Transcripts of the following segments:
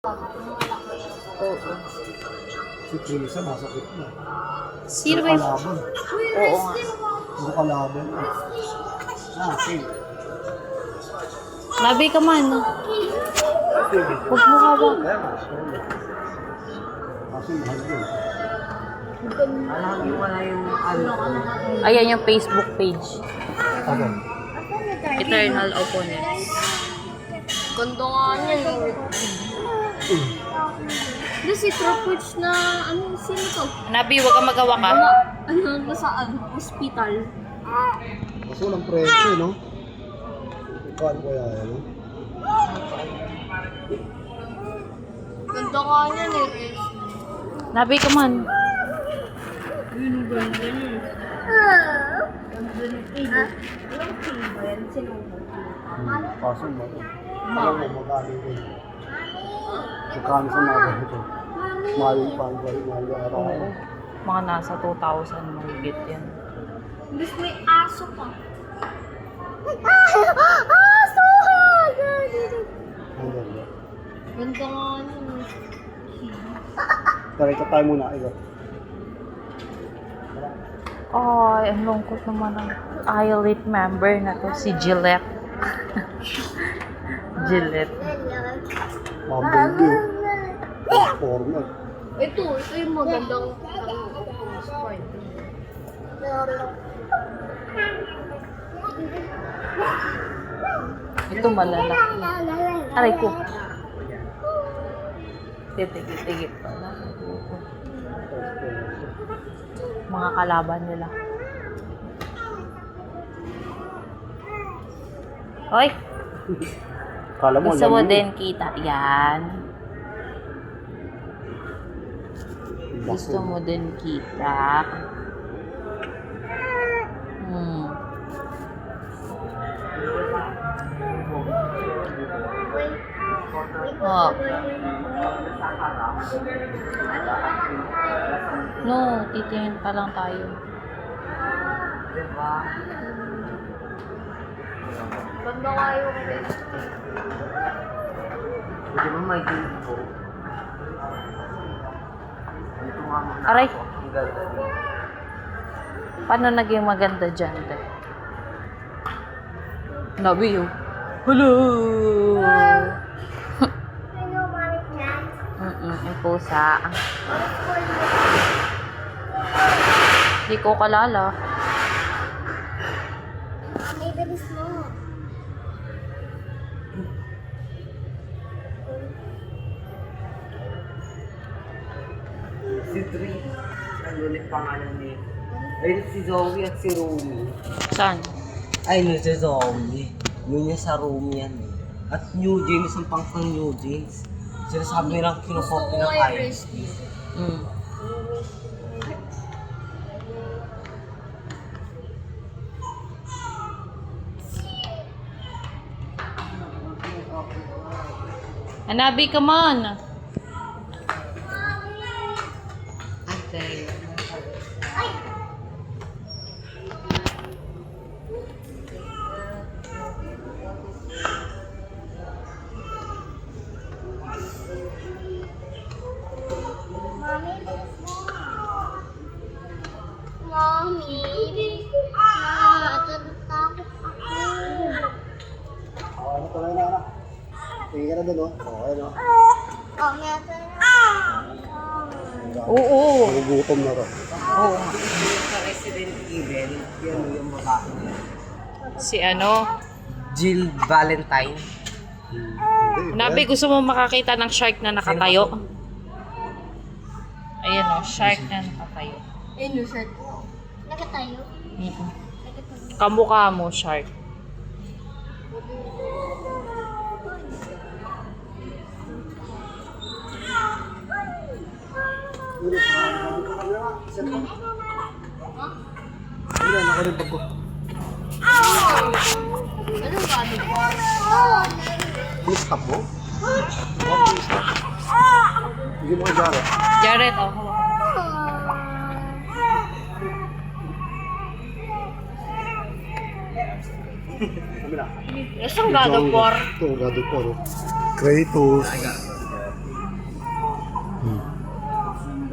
Oo. Si Trisa nasa gitna. Sino ba yung... Kalaban. Oo nga. Puro kalaban. Sige. Labi ka man. Huwag mo hawak. Kasi mahal yun. Ayan yung Facebook page. Okay. Eternal Opponents. Ganda nga niyan. Hindi si Tropuch na, sino to? Nabi, huwag kang magawa ka. Nasaan? Hospital. Kasi walang presyo, no? Ikuan ko yan, no? Ganda nga niyan eh. Nabi ka man. Yun, ganda niyan. Kaso mo. Alam mo, magkano yun. Magkano sa mga ito. Mahal yung pangwari, mahal yung araw. Oo. Mga nasa 2,000 mahigit yan. Gusto may aso pa. Ganda nga niyan. Tara, tayo muna. Ito. Ay, ang lungkot naman ng IELIT member na to, si Gillette. Gillette. Mga baby. Formal. Ito yung magandang sport. Ito malalaki. Aray ko. Titigit-tigit pala. Mga kalaban nila. Hoy! Kala mo, Gusto mo alam din kita. Yan. Gusto mo din kita. Oh. No, titingin pa lang tayo. Ganda nga yung Hindi mo may ginto. Aray. Paano naging maganda dyan? Nabi yun. Hello! Yung pusa. Hindi ko kalala. May bilis mo. Si Dre, ano ulit pangalan ni? Ayun si Zoe at si Rumi. Saan? Ay, no, si Zoe. Yun yung sa room yan. At New James, ang pang New James. Sinasabi nilang kinukopy ng ISP. Hanabi ka man. Ate. Mommy, natatakot ako. Ano pala na, anak? Tingin ka na doon, no? Okay, no? Mommy, Oo. Nagugutom na rin. Oo. Sa Resident Evil, yun yung babae niya. Si ano? Jill Valentine. Nabi, gusto mo makakita ng shark na nakatayo? Ayan o, shark na nakatayo. Ayun, sir. Nakatayo. Kamukha mo, shark. Hindi, ako rin pagko. Anong gano'n po? Please stop mo. Please stop. Hindi mo kajara. Jared, oh, hawak. Kami na. Isang God of War. Ito, God of War. Kratos.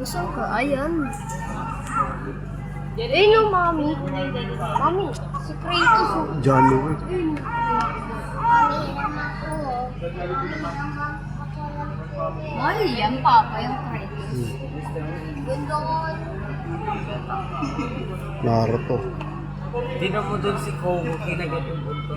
Gusto ka? Ayan. Ayun yung mami. Mami, si Kratos. John Wick. Ay, yan papa yung Kratos. Ganda ko. Naruto. Tingnan mo dun si Coco, kinagat yung bunto.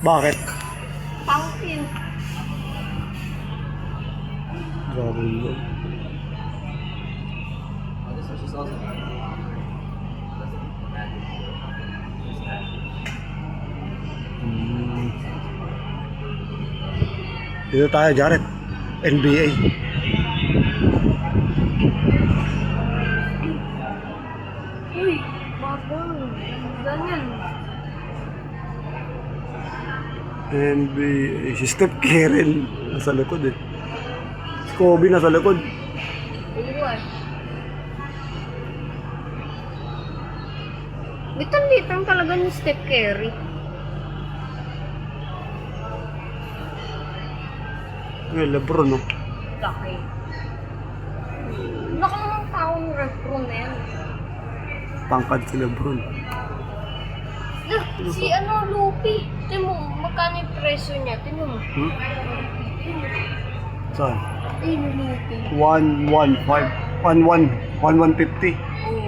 Bakit? Pumpkin. Grabe yun. This one is also. Dito tayo, Jared. NBA. Uy, bagong. Ganyan. NBA. Si Steph Curry nasa likod eh. Si Kobe nasa likod. Uy. Bitang-bitang talaga ni Steph Curry. Ay, Lebron, no? Laki. Laki naman taong Lebron na yan. Tangkad si Lebron. Si Lupi. Tingnan mo, magkano yung presyo niya? Tingnan mo. Hmm? Saan? Ayun, Lupi. 1,150.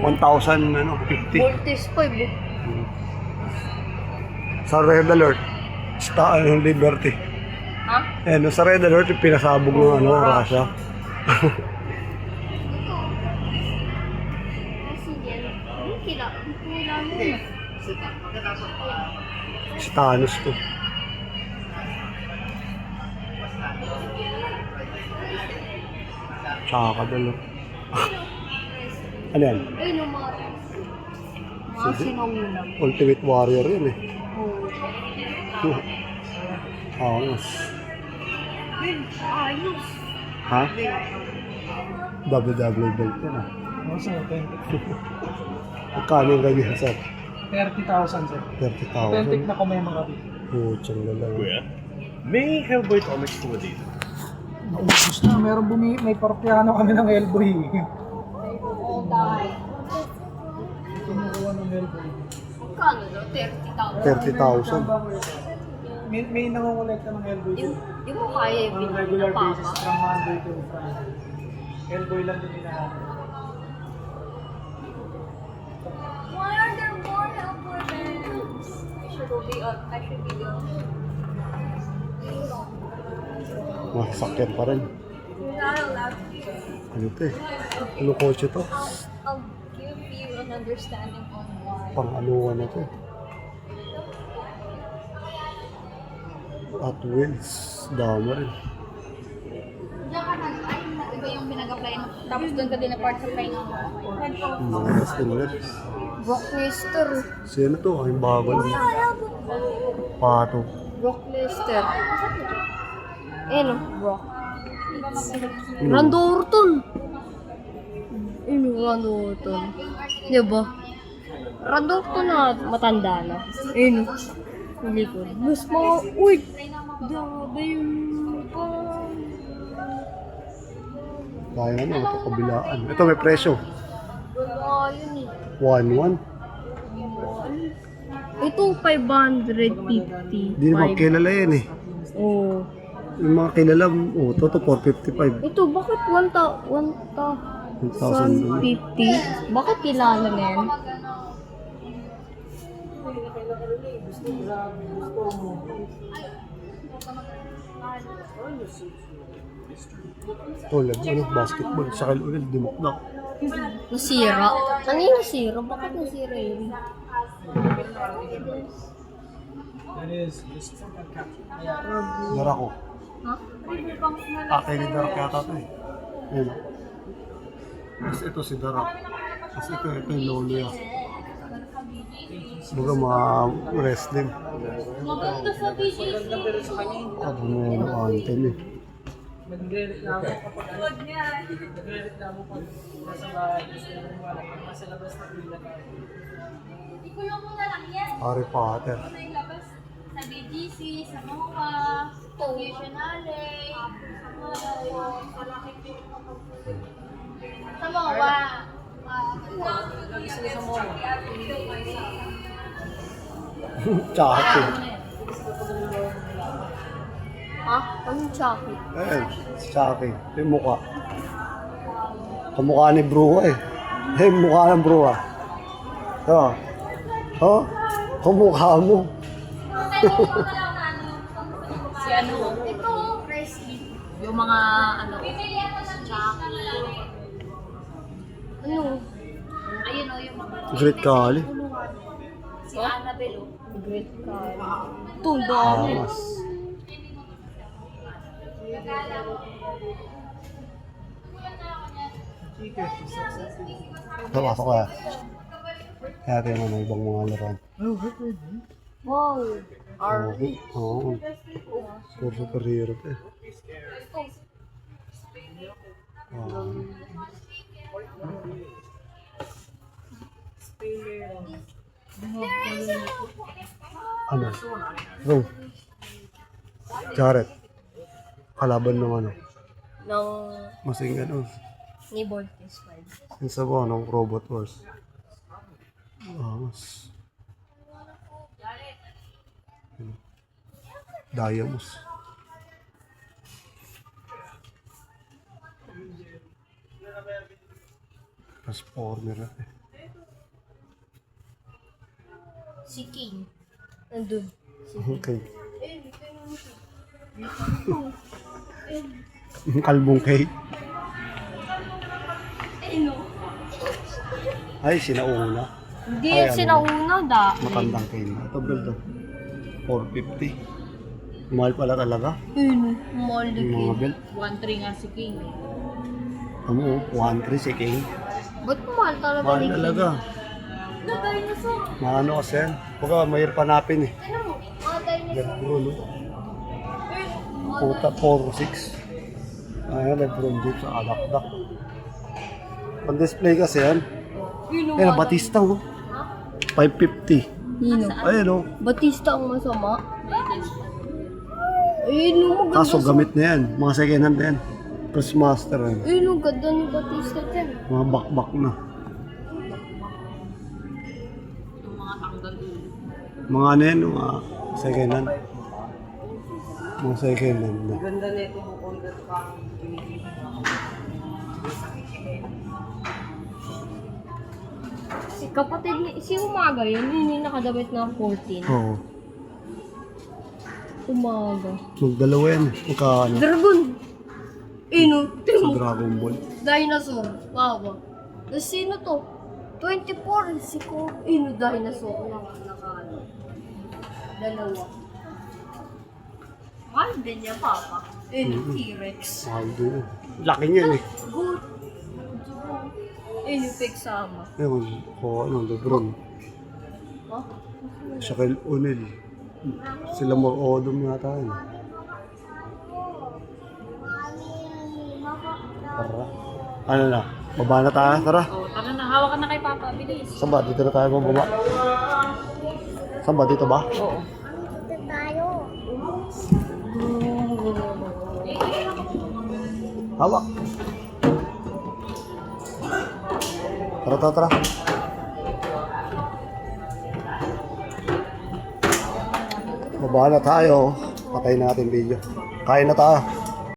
1,050. Voltes 5 eh. Sa Red Alert. Liberty. Ha? Eh, sa Red Alert, yung pinasabog ng Russia. Si Thanos to. Tsaka dalo. Ano yan? Ayun yung mga sinungulang. Ultimate Warrior yun eh. Oo. Angas. Ayos. Ha? WWE belt yun ah. Also, 20. Magkano yung ganyan sir? 30,000 sir. 30,000. Authentic na commemorate. Putsang lalang. May Hellboy comics po dito. Naubos na. May parokyaano kami ng Hellboy. Kinukuha ng Hellboy. Magkano daw? 30,000. 30,000. May nangongolekta ng Hellboy. Di mo kaya yung On binili regular ng papa. basis from Monday to Friday. Hellboy lang din hinahanap. Why are there more Hellboys? I should be on. Masasakyan pa rin. You're not allowed to. Ano ito eh? Ano kotse to? I'll give you an understanding on why. Pang-anuhan na to eh. At Wheels. Dama rin. Diyan ka iba yung pinag-apply mo. Tapos doon ka din na-part sa apply ng Mas tinulad. Brock Lesnar. Sino to? Ay, bago lang. Pato. Brock Lesnar. Ayun o, Brock. Randy Orton. Ayun o, Randy Orton. Diba? Randy Orton na matanda na. Ayun o. Yung likod. Mas mga, uy! Dabe yung Kaya ano, ito kabilaan. Ito may presyo. wala yun eh. 1,1. Ito 550. Hindi naman kilala yan eh. Oh. Yung mga kilala, ito 455. Ito, bakit 1,050? Bakit kilala na yan? Ito, basketball. Sakal ulit, dimukdak. Nasira? Ano yung nasira? Bakit nasira yun? That is Dara ko. Ha? Tatay ni Darak yata ito eh. Ayan. Tapos ito si Darak. Tapos ito yung lolo yan. Baga mga wrestling. Maganda sa BGC. Ano na yung anthem eh. Nagre-reklamo kapag nagre-reklamo pag nasa bahay. Gusto nyo wala. Pag nasa labas na pila tayo. Ikulong mo na lang yan. Harry Potter. Ano yung labas? Sa BGC, sa MOA, Nationale, sa MOA. Chucky. Ha? Anong Chucky? Ayan, si Chucky. Yung mukha. Kamukha ni Brua eh. Yung mukha ng Brua. Ito. Oh, kamukha mo. Si ano, Ito, Presley. yung mga ano, Ano? Ayun o, yung mga Great Kali. si Annabelle o. Great Kali. Tundong. Mas. Pasok ka. Kaya tayo na may ibang mga laruan. Wow. Okay. Oo. Superhero to eh. Ano? Bro. Jared. Kalaban ng ano? Ng Masing ano? Neighbor Test 5. Yung sa ba, ng Robot Wars. Mas. Diamos. Transformer eh. Si King. Nandun. Okay. Kalbong Kay. Ay, sinauna. Hindi Ay, yan ano? sinauna da. Matandang Kay na. Ito, bro, to. 450. Mahal pala talaga. Yun. Mahal na Yung mga King. belt. 1-3 nga si King. Ano, 1.3 si King. Ba't mahal talaga Mahal ni King? talaga. Maano kasi yan. Huwag mahirap hanapin eh. Lebron, no? Puta, 4-6. Ayan, Lebron James sa alakdak. Pang-display kasi yan. Ayan, Batista, oh. 550. Nino. Ayan, oh. Batista ang masama. Ayun, maganda. Kaso gamit na yan. Mga second hand na yan. Press master yan. Ayun, ang ganda ni Batista dyan. Mga bakbak na. Yung mga tanggal ulo. Mga ano yan, mga second hand. Mga second hand na. Ganda na ito bukong pa. Si kapatid ni, si Umaga yun, yun yung nakadamit na 14. Oo. Umaga. Magdalawa yan. Magkano? Dragon! Ino, Sa timo. Dragon Ball. Dinosaur. Wow. Tapos sino to? 24. Si ko. Ino, dinosaur. Naka. Dalawa. Mahal din niya, Papa. Ino, T-Rex. Mahal din yan. Laki niyan eh. Good. Ino, Pixama. Ewan ko, ano, Lebron. Ha? Shaquille O'Neal. Sila mag-odom yata yun. Tara. Ano na? Baba na tayo, tara. Oh, tara na, hawakan na kay Papa, bilis. Saan ba? Dito na tayo bababa. Saan ba? Dito ba? Oo. Hawak. Tara, tara, tara. Baba na tayo. Patayin natin video. Kain na tayo.